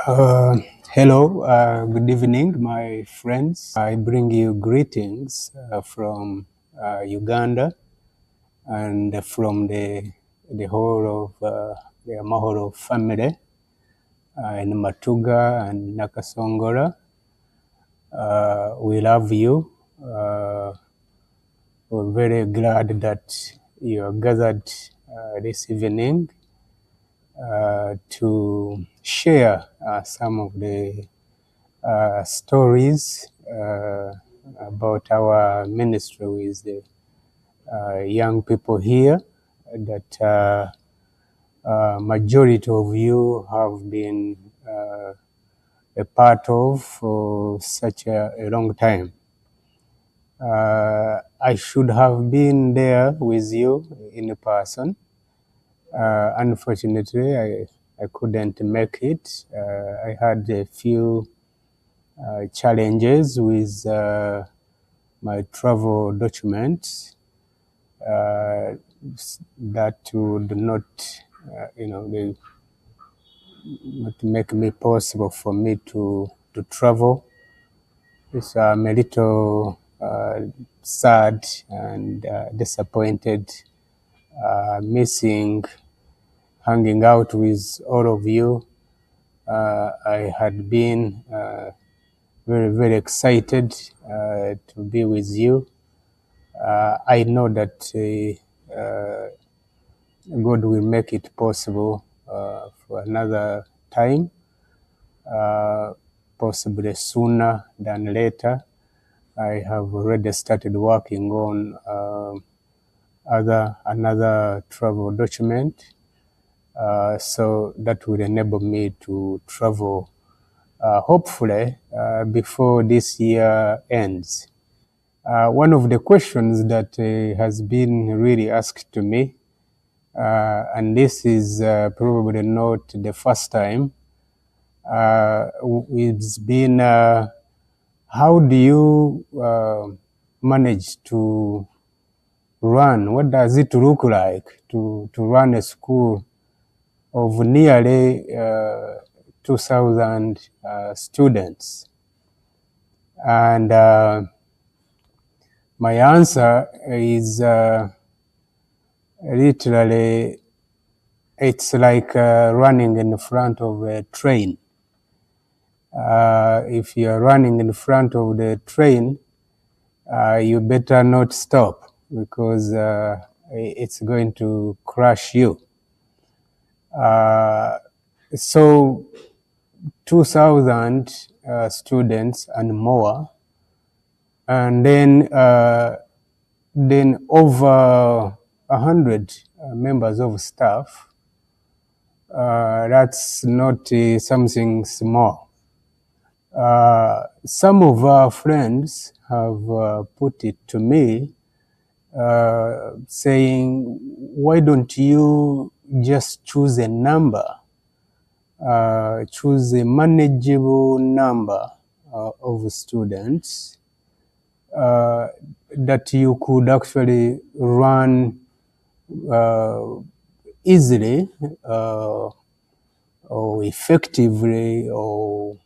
Uh, Hello, good evening, my friends. I bring you greetings from Uganda and from the whole of the Amahoro family in Matugga and Nakasongola. We love you. We're very glad that you are gathered this evening to share some of the stories about our ministry with the young people here that majority of you have been a part of for such a long time. I should have been there with you in person. Unfortunately, I couldn't make it. I had a few challenges with my travel documents that would not, they not make me possible for me to travel. So I'm a little sad and disappointed, missing hanging out with all of you. I had been very, very excited to be with you. I know that God will make it possible for another time, possibly sooner than later. I have already started working on another travel document, so that will enable me to travel hopefully before this year ends. One of the questions that has been really asked to me, and this is probably not the first time, it's been how do you manage to run? What does it look like to run a school of nearly 2,000 students? And my answer is literally, it's like running in front of a train. If you're running in front of the train, you better not stop because it's going to crush you. So 2,000 students and more, and then over 100 members of staff. That's not something small. Some of our friends have put it to me saying, why don't you just choose a number, choose a manageable number of students that you could actually run easily or effectively, or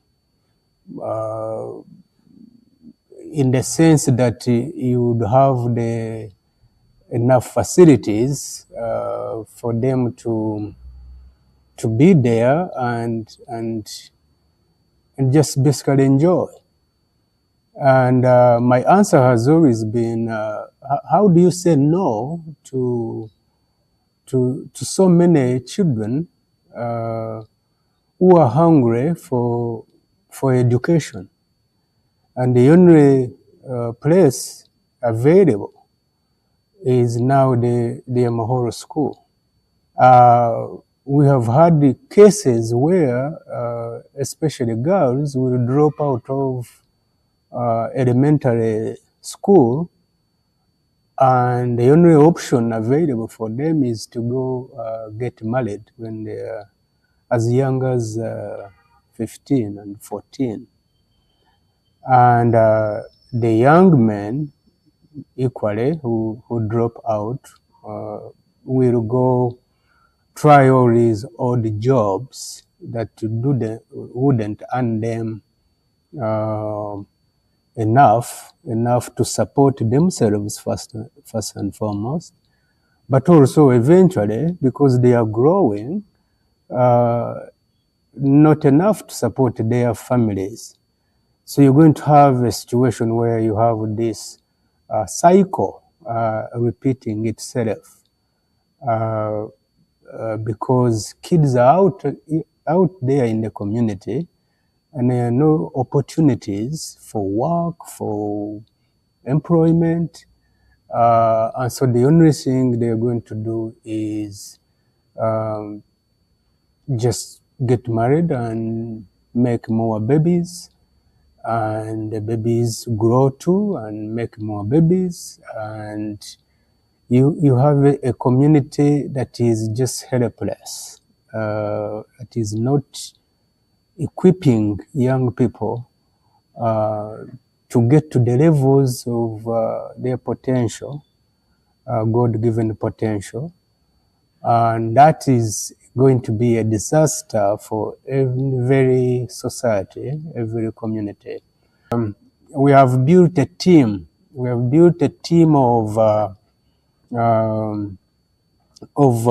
in the sense that you would have enough facilities for them to be there and just basically enjoy. And my answer has always been, how do you say no to so many children who are hungry for education, and the only place available is now the Amahoro school. We have had the cases where especially girls will drop out of elementary school, and the only option available for them is to go get married when they are as young as 15 and 14. And the young men equally who drop out will go try all these odd jobs that wouldn't earn them uh, enough to support themselves first and foremost, but also eventually, because they are growing, not enough to support their families. So you're going to have a situation where you have this cycle repeating itself, because kids are out there in the community, and there are no opportunities for work, for employment, and so the only thing they're going to do is um, just get married and make more babies, and the babies grow too and make more babies, and you have a community that is just helpless, that is not equipping young people to get to the levels of their potential, God-given potential, and that is going to be a disaster for every society, every community. We have built a team. We have built a team um, of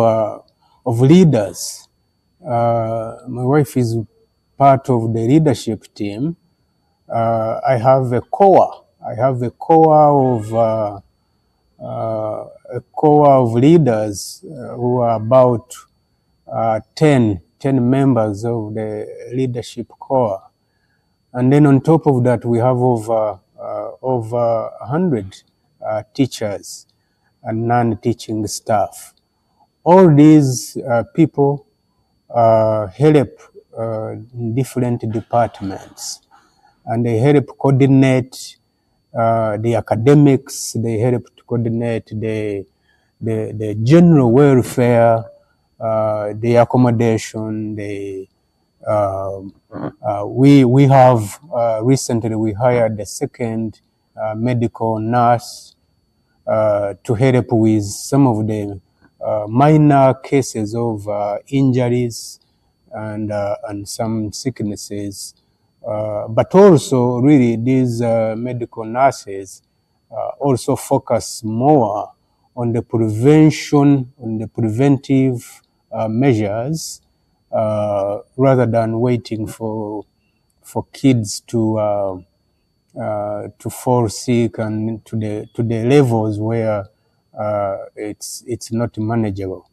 of leaders. My wife is part of the leadership team. I have a core. I have a core of leaders who are about 10 members of the leadership core. And then on top of that, we have over 100 teachers and non-teaching staff. All these people help in different departments, and they help coordinate the academics, they help to coordinate the general welfare, the accommodation, we have recently we hired a second medical nurse to help with some of the minor cases of injuries and some sicknesses. But also, really, these medical nurses also focus more on the prevention, on the preventive measures, rather than waiting for kids to fall sick and to the levels where it's not manageable.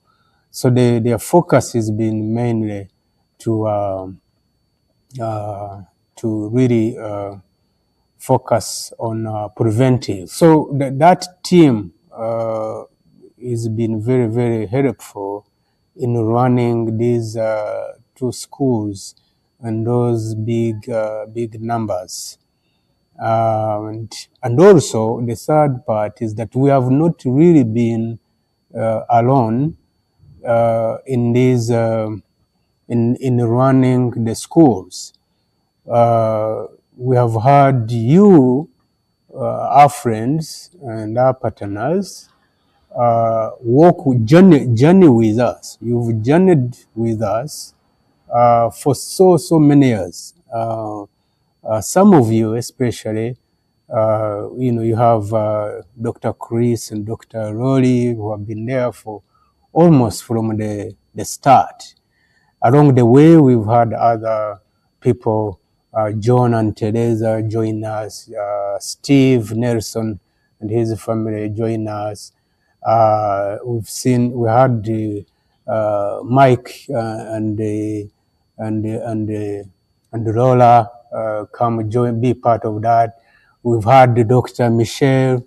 So their focus has been mainly to really focus on preventive. So that team has been very, very helpful in running these two schools and those big numbers. And also the third part is that we have not really been alone in these in running the schools. We have had you, our friends and our partners, journey with us. You've journeyed with us for so many years. Some of you, especially, you have Dr. Chris and Dr. Rory, who have been there for almost from the start. Along the way, we've had other people, John and Teresa join us, Steve Nelson and his family join us. We had Mike and Lola come be part of that. We've had Dr. Michelle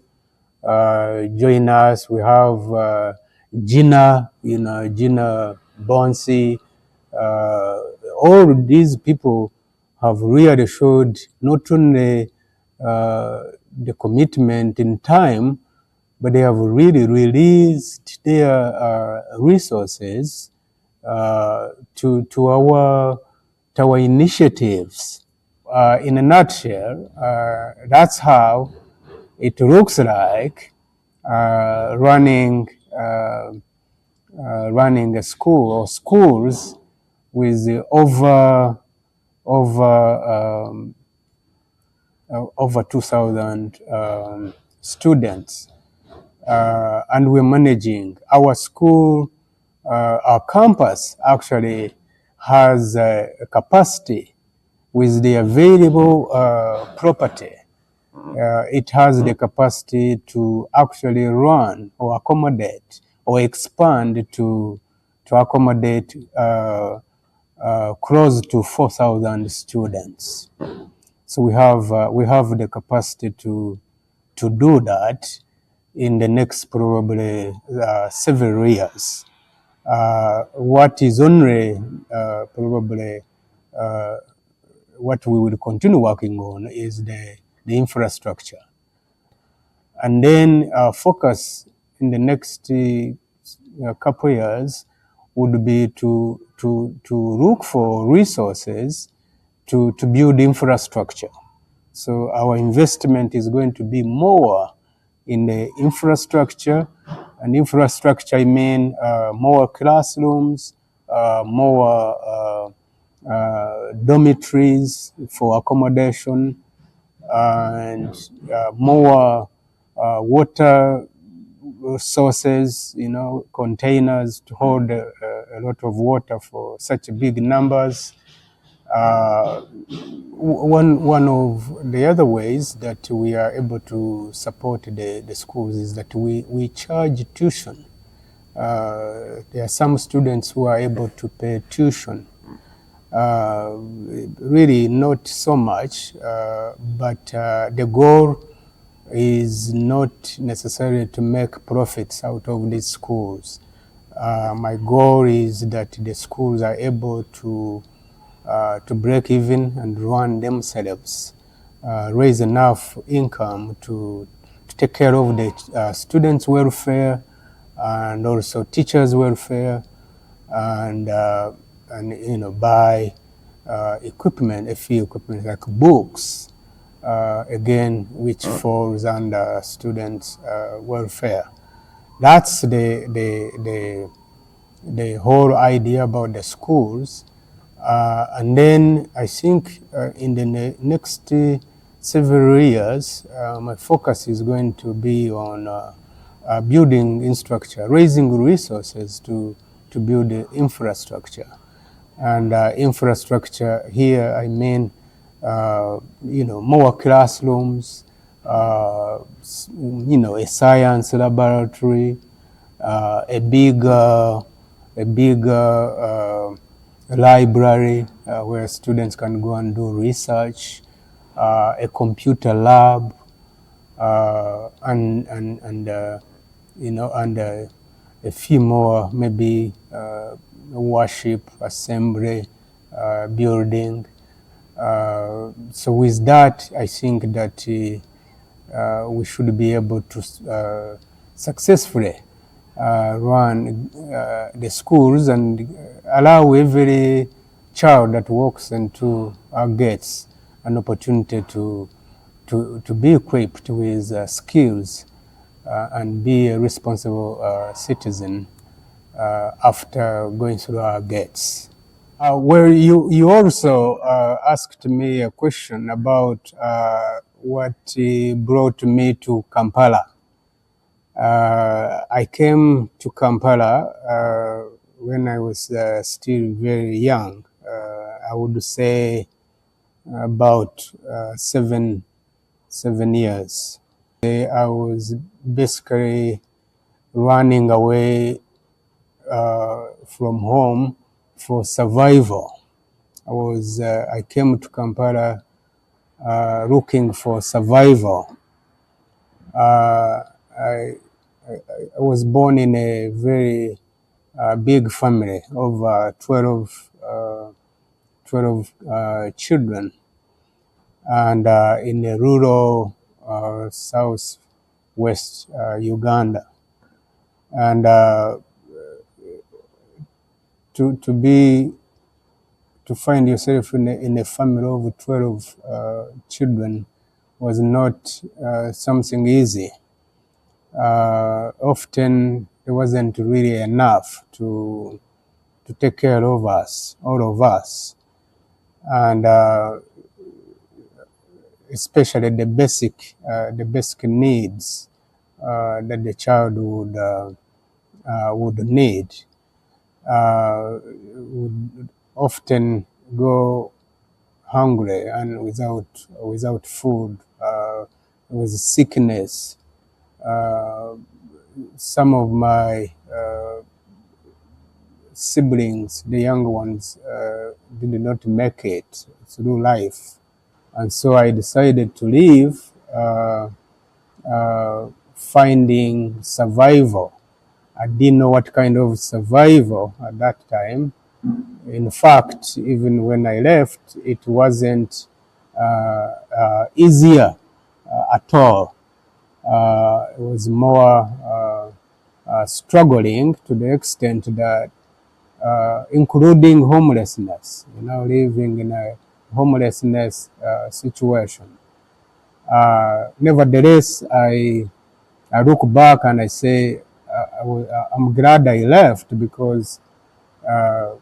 join us. We have Gina, Gina Bonsi. All these people have really showed not only the commitment in time, but they have really released their resources to our initiatives. In a nutshell, that's how it looks like running a school or schools with over 2,000 students, and we're managing our school. Our campus actually has a capacity with the available property. It has the capacity to actually run or accommodate or expand to accommodate close to 4,000 students. So we have the capacity to do that in the next probably several years. What is only probably what we will continue working on is the infrastructure. And then our focus in the next couple years would be to look for resources to build infrastructure. So our investment is going to be more in the infrastructure, and infrastructure I mean more classrooms, more dormitories for accommodation, and more water sources, containers to hold a lot of water for such big numbers. One of the other ways that we are able to support the schools is that we charge tuition. There are some students who are able to pay tuition. Really not so much, but the goal is not necessarily to make profits out of these schools. My goal is that the schools are able to break even and run themselves, raise enough income to take care of the students' welfare and also teachers' welfare, and buy equipment, a few equipment like books, again, which falls under students' welfare. That's the whole idea about the schools. And then I think in the next several years, my focus is going to be on building infrastructure, raising resources to build the infrastructure. And infrastructure here, I mean, more classrooms, a science laboratory, a bigger library where students can go and do research, a computer lab, and a few more, maybe worship, assembly, building. So with that, I think that we should be able to successfully run the schools and allow every child that walks into our gates an opportunity to be equipped with skills and be a responsible citizen after going through our gates. Well, you also asked me a question about what brought me to Kampala. I came to Kampala when I was still very young. I would say about 7 years. I was basically running away from home for survival. I came to Kampala looking for survival. I was born in a very big family of 12 children, and in a rural southwest Uganda. And to find yourself in a family of 12 children was not something easy. Often there wasn't really enough to to take care of us, all of us, and especially the basic needs that the child would need. Would often go hungry and without food, with sickness. Uh, some of my siblings, the young ones, did not make it through life, and so I decided to leave, finding survival. I didn't know what kind of survival at that time. In fact, even when I left, it wasn't easier at all. It was more struggling to the extent that, including homelessness, living in a homelessness situation. Nevertheless, I look back and I say, I'm glad I left, because uh,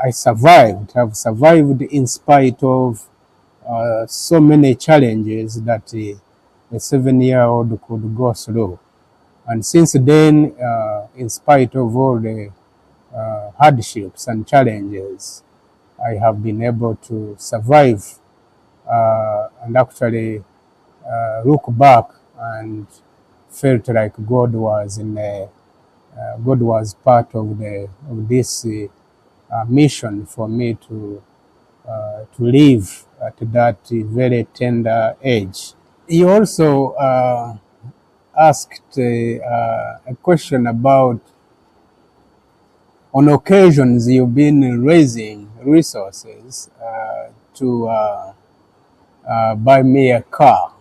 I survived. I've survived in spite of so many challenges that a 7-year-old could go through. And since then, in spite of all the hardships and challenges, I have been able to survive, and actually look back and felt like God was part of this mission for me to live at that very tender age. He also asked a question about, on occasions you've been raising resources to buy me a car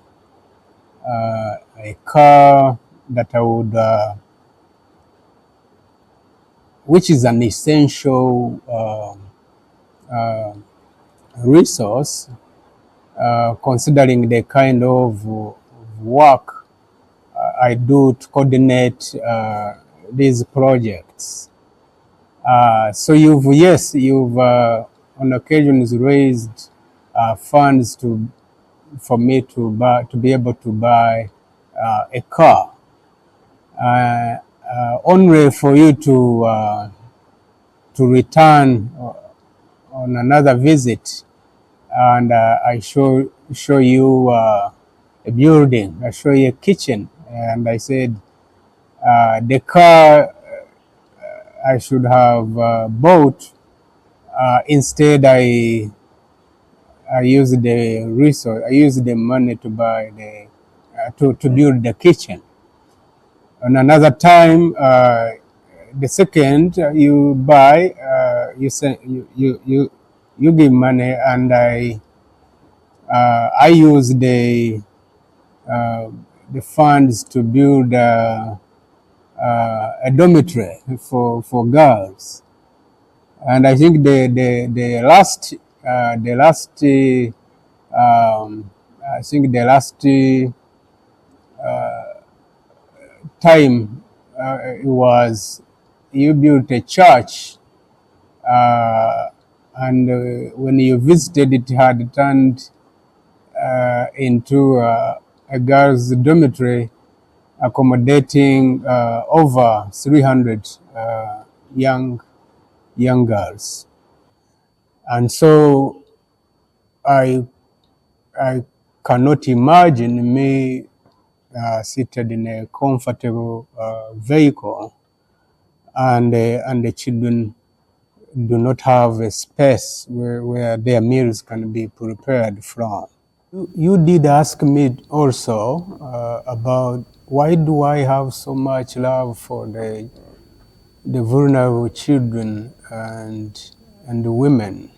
that I would, which is an essential resource, considering the kind of work I do to coordinate these projects. So you've on occasions raised funds for me to be able to buy a car, only for you to return on another visit, and I show you a building, I show you a kitchen, and I said the car I should have bought. Instead, I used the resource, I used the money to buy to build the kitchen. On another time, the second you buy, you send you give money, and I use the funds to build a dormitory for girls. And I think the last I think the last time it was, you built a church, and when you visited, it had turned into a girls' dormitory accommodating over 300 young girls. And so I I cannot imagine me seated in a comfortable vehicle, and the children do not have a space where their meals can be prepared from. You did ask me also about, why do I have so much love for the vulnerable children and the women,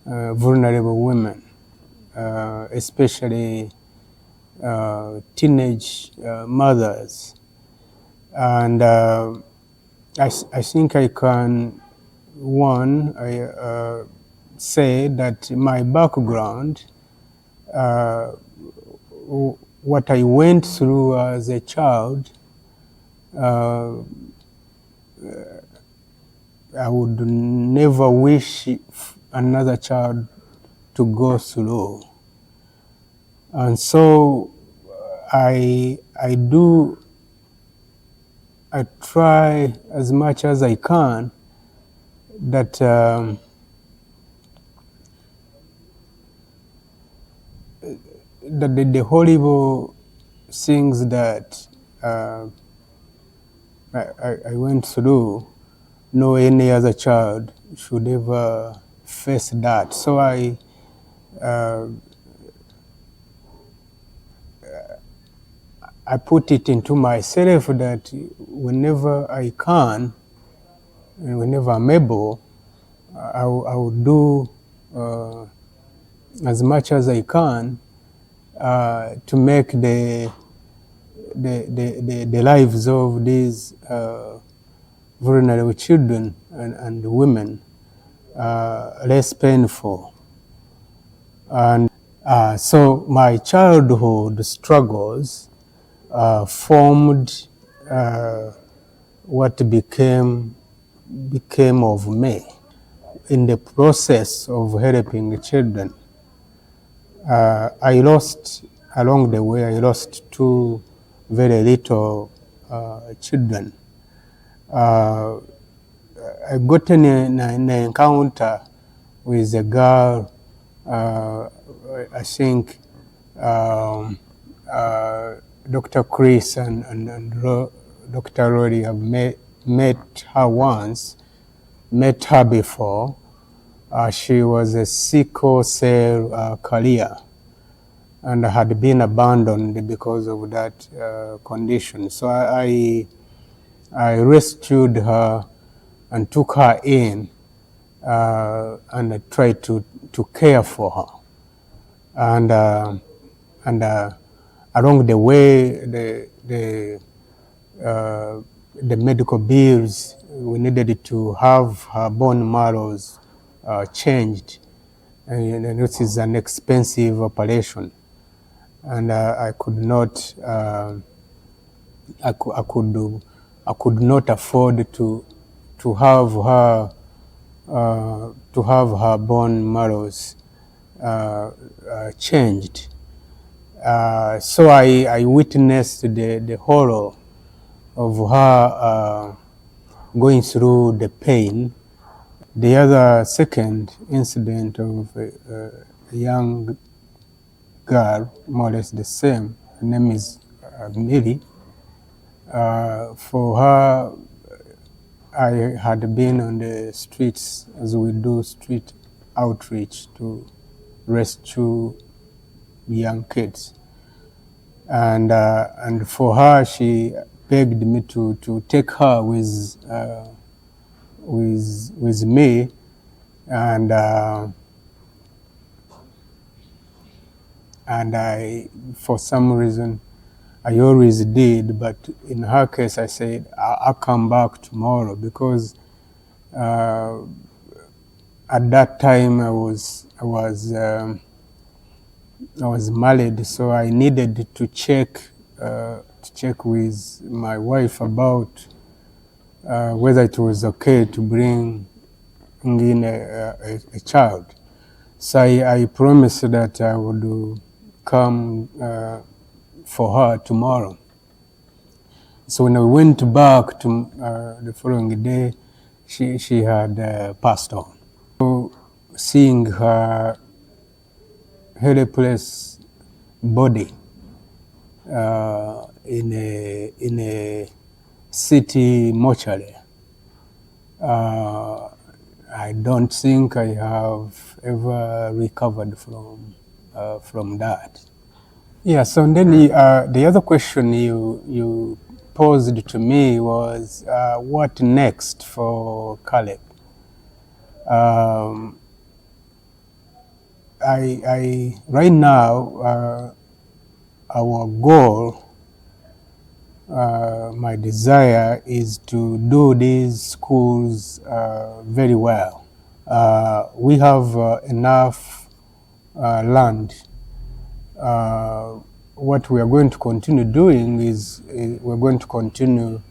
vulnerable women, especially teenage mothers. And I think I can, say that my background, uh, what I went through as a child, uh, I would never wish another child to go through. And so I try as much as I can that the horrible things that I went through, no any other child should ever face that. So I put it into myself that whenever I can and whenever I'm able, I will do as much as I can to make the lives of these vulnerable children and women less painful. And so my childhood struggles formed what became of me. In the process of helping the children, I lost, along the way, I lost two very little children. I got in an encounter with a girl, I think Dr. Chris and Dr. Rory have met her once, met her before. She was a sickle cell carrier and had been abandoned because of that condition. So I rescued her and took her in and I tried to care for her. And along the way, the medical bills, we needed to have her bone marrows changed, and this is an expensive operation, and I could not, I could not afford to have her bone marrows changed. So I witnessed the horror of her going through the pain. The other second incident of a young girl, more or less the same, her name is Millie. For her, I had been on the streets as we do street outreach to rescue young kids. And for her, she begged me to take her with me, and I, for some reason, I always did, but in her case, I said I'll come back tomorrow, because at that time I was married, so I needed to check with my wife about whether it was okay to bring in a child. So I promised that I would come for her tomorrow. So when I went back to the following day, she had passed on. So seeing her helpless body in a city mortuary, I don't think I have ever recovered from that. Yeah. So then the other question you posed to me was, what next for Caleb? I right now, our goal, my desire is to do these schools very well. We have enough land. What we are going to continue doing is we're going to continue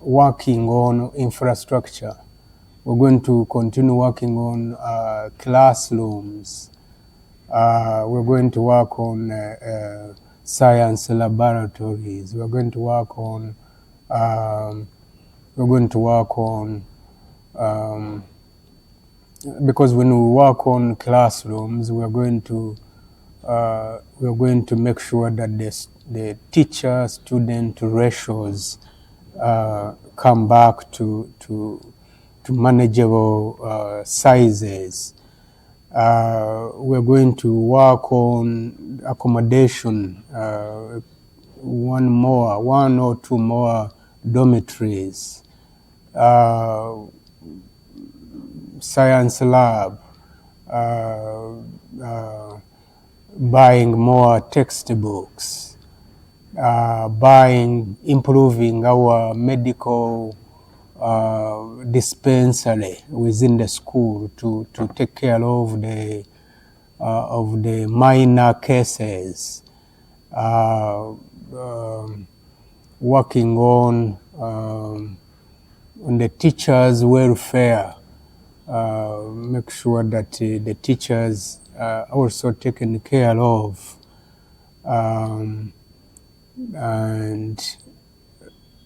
working on infrastructure. We're going to continue working on classrooms. We're going to work on science laboratories. We're going to work on because when we work on classrooms, we're going to make sure that the teacher-student ratios come back to manageable sizes. We're going to work on accommodation, one or two more dormitories, science lab, buying more textbooks, improving our medical dispensary within the school to take care of the minor cases, working on the teachers' welfare, make sure that the teachers are also taken care of, and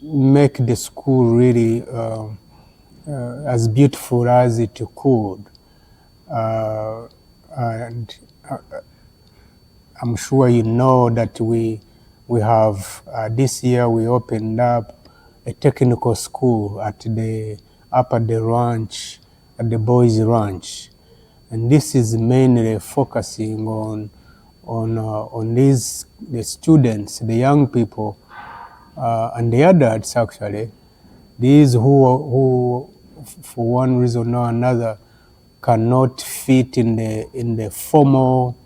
make the school really as beautiful as it could. And I'm sure you know that we have this year we opened up a technical school up at the ranch, at the boys' ranch, and this is mainly focusing on the students, the young people, and the adults actually, these who for one reason or another cannot fit in the formal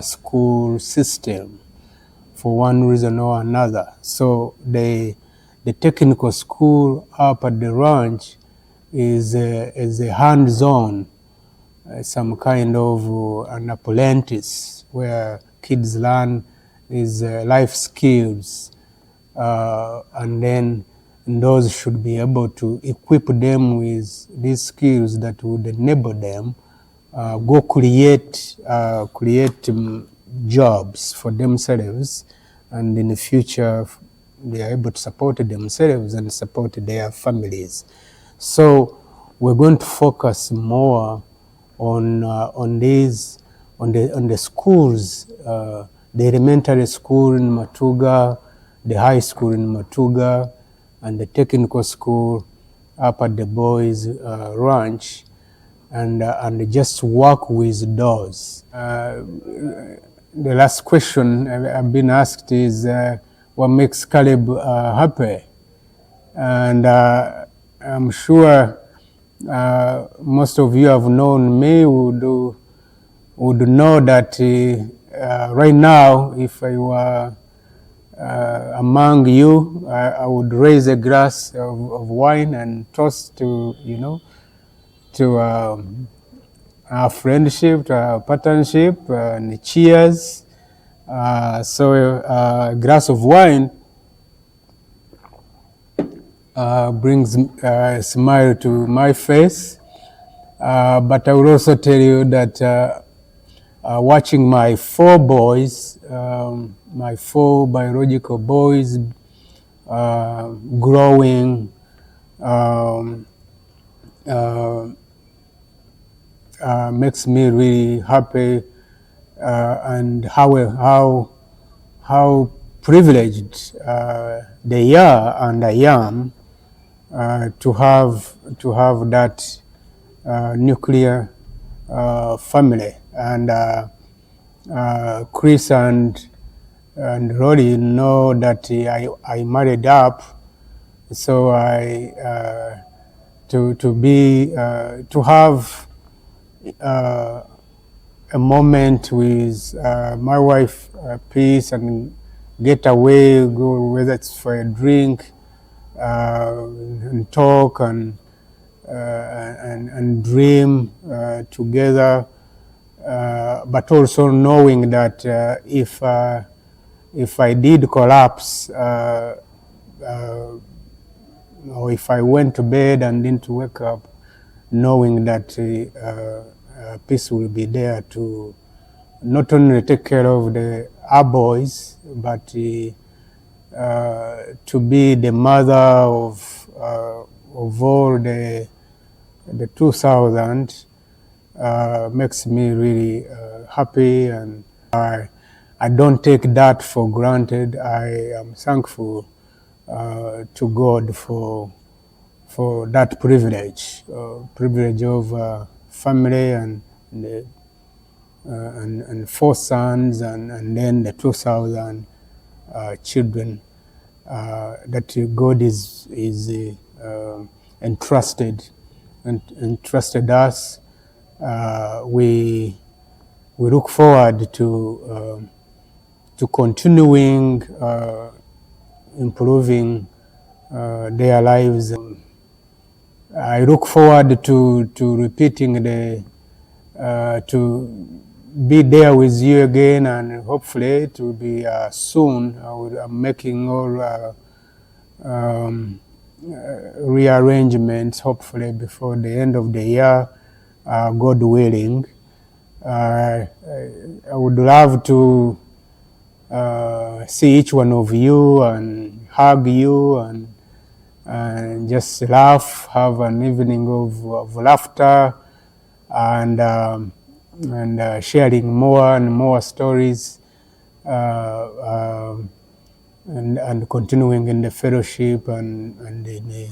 school system for one reason or another. So the technical school up at the ranch is a hands-on, some kind of an apprentice where kids learn these life skills, and then those should be able to equip them with these skills that would enable them go create jobs for themselves, and in the future they are able to support themselves and support their families. So we're going to focus more on the schools, the elementary school in Matugga, the high school in Matugga, and the technical school up at the boys' ranch, and just work with those. The last question I've been asked is, what makes Caleb happy? And I'm sure most of you have known me would know that right now, if I were among you, I would raise a glass of wine and toast to our friendship, to our partnership, and cheers. So a glass of wine brings a smile to my face. But I will also tell you that watching my four boys, my four biological boys growing, makes me really happy, and how privileged they are and I am to have that nuclear family. And Chris and Rory know that I married up, so to have a moment with my wife, peace, and get away, go whether it's for a drink, and talk and dream together, but also knowing that if I did collapse, or if I went to bed and didn't wake up, knowing that peace will be there to not only take care of our boys, but to be the mother of all the 2,000 makes me really happy, and I don't take that for granted. I am thankful to God for that privilege of family and and 4 sons and then the 2,000 children that God is entrusted us. We look forward to continuing improving their lives. I look forward to repeating to be there with you again, and hopefully to be soon. I'm making all rearrangements, hopefully before the end of the year, God willing. I would love to see each one of you and hug you and just laugh, have an evening of laughter and sharing more and more stories and continuing in the fellowship and in the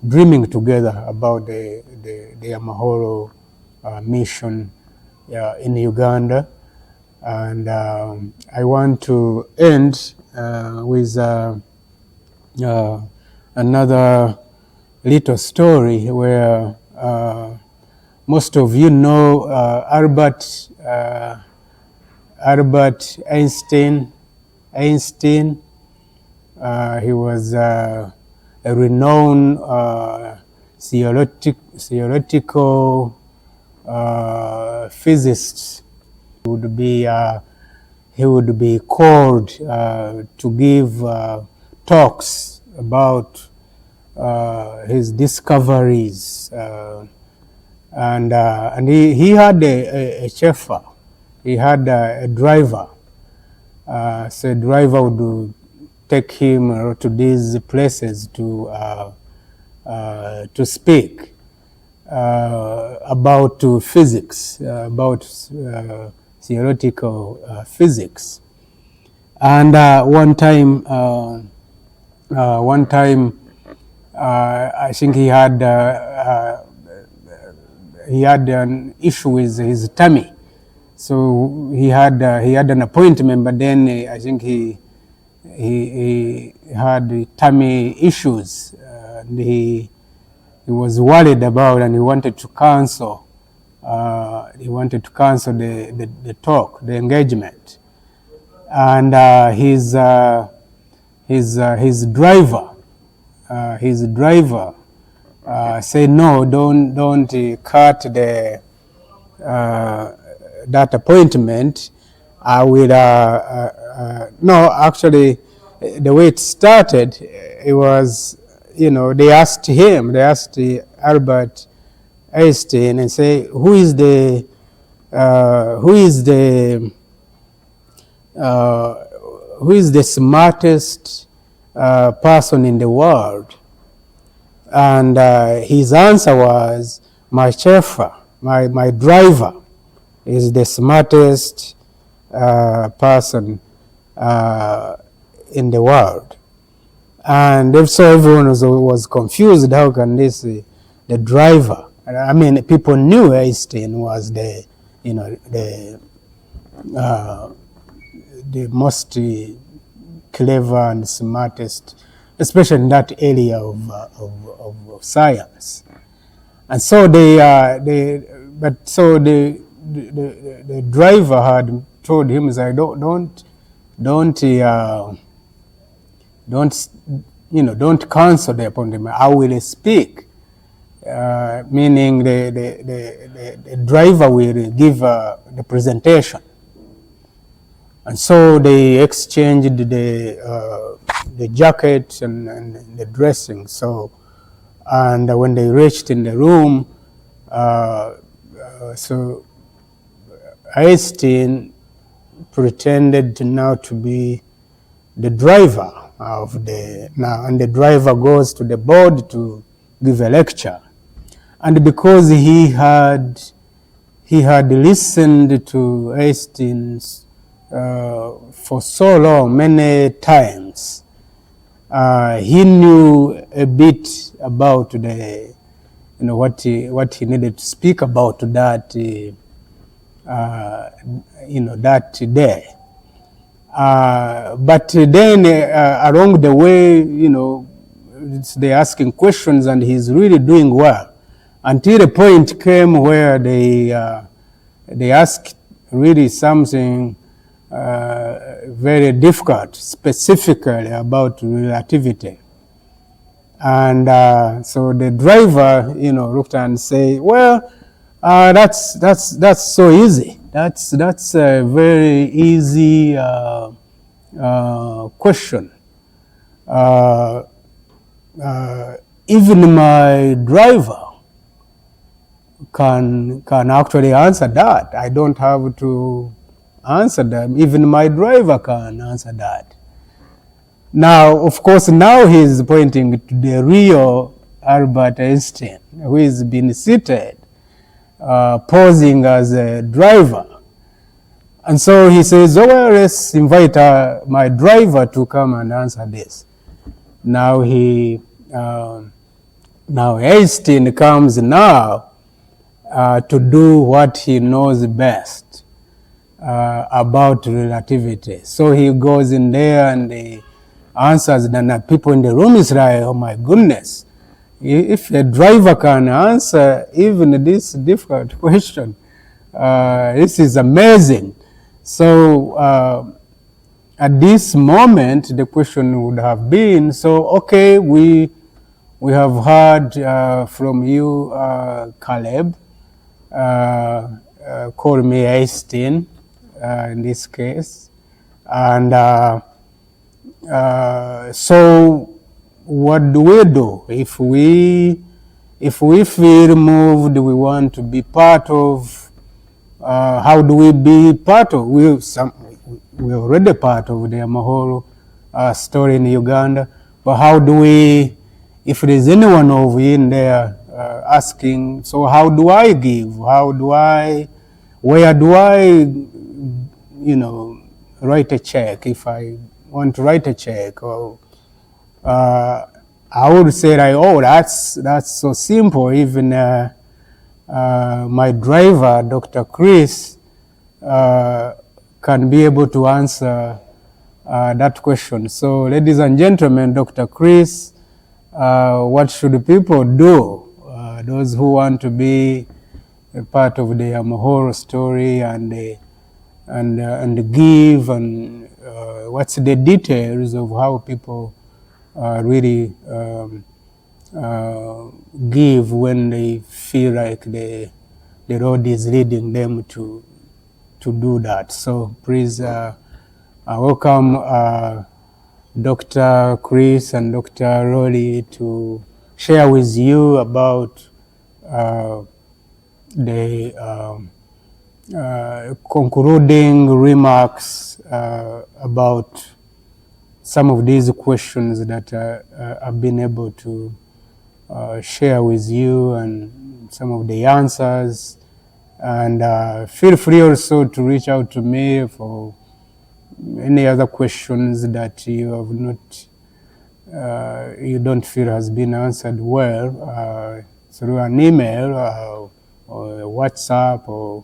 dreaming together about the Amahoro mission in Uganda. And I want to end with another little story where most of you know Albert Einstein. He was a renowned theoretical physicist. He would be called to give talks about his discoveries, and he had a chauffeur. He had a driver. So a driver would take him to these places to speak about physics, about theoretical physics. And one time, I think he had an issue with his tummy. So he had an appointment, but then I think he had tummy issues, and he was worried about, and he wanted to cancel. The talk, the engagement, and his driver said, no, don't cut that appointment. I will no, actually the way it started, it was, they asked Albert Einstein and say, who is the smartest person in the world? And his answer was, my chauffeur, my driver is the smartest person in the world. And so everyone was confused. How can this the driver? I mean, people knew Einstein was the most clever and smartest, especially in that area of science. And so the driver had told him, "I don't cancel the appointment. I will speak." Meaning the driver will give the presentation. And so they exchanged the jacket and the dressing. So And when they reached in the room, so Einstein pretended now to be the driver of and the driver goes to the board to give a lecture. And because he had listened to Einstein's for so long, many times, he knew a bit about what he needed to speak about that that day. But then along the way, they're asking questions and he's really doing well. Until a point came where they asked really something very difficult, specifically about relativity. And so the driver, looked and say, well, that's so easy. That's a very easy question. Even my driver can actually answer that. I don't have to answer them. Even my driver can answer that. Now, of course, now he's pointing to the real Albert Einstein, who has been seated, posing as a driver. And so he says, oh, well, let's invite my driver to come and answer this. Now now Einstein comes now to do what he knows best about relativity. So he goes in there and he answers, and people in the room is like, oh my goodness, if the driver can answer even this difficult question, this is amazing. So at this moment, the question would have been, so okay, we have heard from you, Caleb, call me Einstein in this case, and so what do we do if we feel moved, we want to be part of? How do we be part of? We're already part of the Amahoro story in Uganda, but how do we? If there's anyone over in there asking, so how do I give? How do I? Where do I? Write a check if I want to write a check, or I would say like, oh, that's so simple. Even my driver, Dr. Chris, can be able to answer that question. So, ladies and gentlemen, Dr. Chris, what should people do? Those who want to be a part of the Amahoro story and give, and what's the details of how people really give when they feel like the road is leading them to do that. So please welcome Dr. Chris and Dr. Rory to share with you about the concluding remarks about some of these questions that I've been able to share with you, and some of the answers. And feel free also to reach out to me for any other questions that you have not, you don't feel has been answered well, through an email or a WhatsApp, or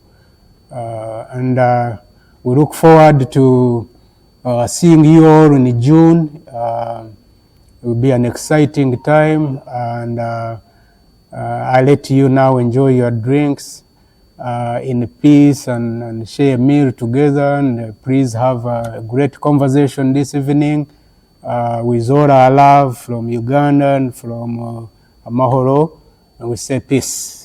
and we look forward to seeing you all in June. It will be an exciting time, and I'll let you now enjoy your drinks in peace and share a meal together. And please have a great conversation this evening with all our love from Uganda and from Amahoro. And we say peace.